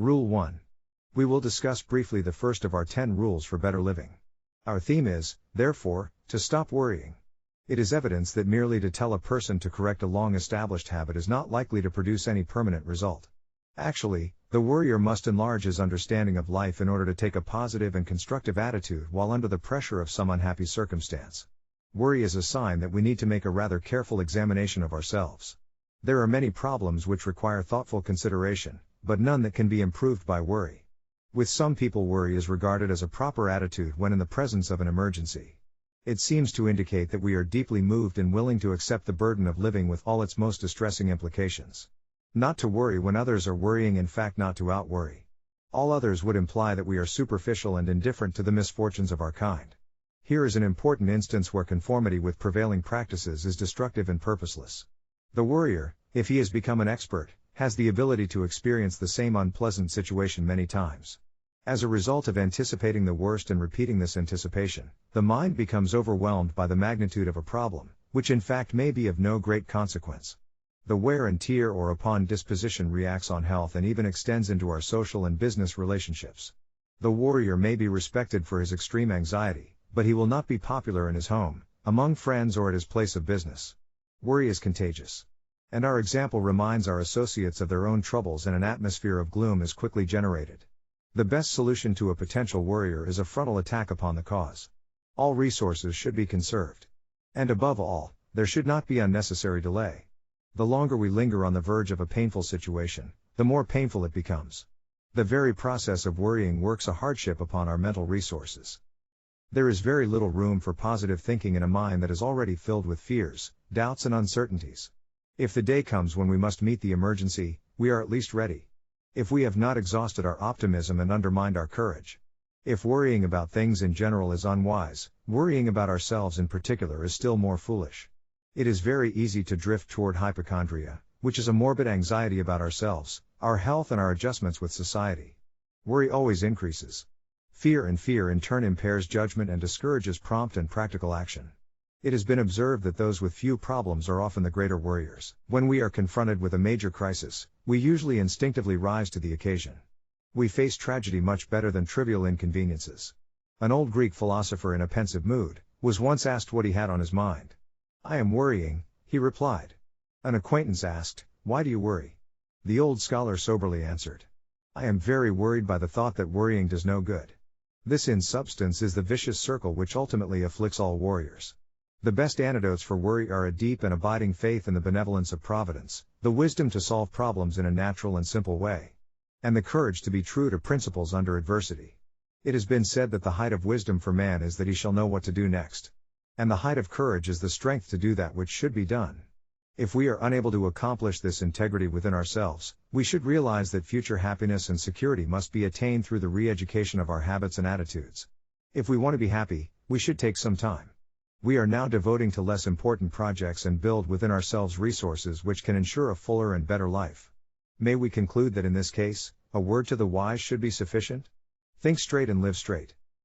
Rule 1. We will discuss briefly the first of our 10 rules for better living. Our theme is, therefore, to stop worrying. It is evidence that merely to tell a person to correct a long-established habit is not likely to produce any permanent result. Actually, the worrier must enlarge his understanding of life in order to take a positive and constructive attitude while under the pressure of some unhappy circumstance. Worry is a sign that we need to make a rather careful examination of ourselves. There are many problems which require thoughtful consideration, but none that can be improved by worry. With some people, worry is regarded as a proper attitude when in the presence of an emergency. It seems to indicate that we are deeply moved and willing to accept the burden of living with all its most distressing implications. Not to worry when others are worrying, in fact not to out-worry. All others would imply that we are superficial and indifferent to the misfortunes of our kind. Here is an important instance where conformity with prevailing practices is destructive and purposeless. The worrier, if he has become an expert, has the ability to experience the same unpleasant situation many times. As a result of anticipating the worst and repeating this anticipation, the mind becomes overwhelmed by the magnitude of a problem, which in fact may be of no great consequence. The wear and tear or upon disposition reacts on health and even extends into our social and business relationships. The worrier may be respected for his extreme anxiety, but he will not be popular in his home, among friends, or at his place of business. Worry is contagious. And our example reminds our associates of their own troubles, and an atmosphere of gloom is quickly generated. The best solution to a potential worrier is a frontal attack upon the cause. All resources should be conserved. And above all, there should not be unnecessary delay. The longer we linger on the verge of a painful situation, the more painful it becomes. The very process of worrying works a hardship upon our mental resources. There is very little room for positive thinking in a mind that is already filled with fears, doubts, and uncertainties. If the day comes when we must meet the emergency, we are at least ready. If we have not exhausted our optimism and undermined our courage. If worrying about things in general is unwise, worrying about ourselves in particular is still more foolish. It is very easy to drift toward hypochondria, which is a morbid anxiety about ourselves, our health, and our adjustments with society. Worry always increases. Fear in turn impairs judgment and discourages prompt and practical action. It has been observed that those with few problems are often the greater worriers. When we are confronted with a major crisis, we usually instinctively rise to the occasion. We face tragedy much better than trivial inconveniences. An old Greek philosopher in a pensive mood was once asked what he had on his mind. "I am worrying," he replied. An acquaintance asked, "Why do you worry?" The old scholar soberly answered, "I am very worried by the thought that worrying does no good." This in substance is the vicious circle which ultimately afflicts all warriors. The best antidotes for worry are a deep and abiding faith in the benevolence of Providence, the wisdom to solve problems in a natural and simple way, and the courage to be true to principles under adversity. It has been said that the height of wisdom for man is that he shall know what to do next. And the height of courage is the strength to do that which should be done. If we are unable to accomplish this integrity within ourselves, we should realize that future happiness and security must be attained through the re-education of our habits and attitudes. If we want to be happy, we should take some time. We are now devoting to less important projects and build within ourselves resources which can ensure a fuller and better life. May we conclude that in this case, a word to the wise should be sufficient? Think straight and live straight.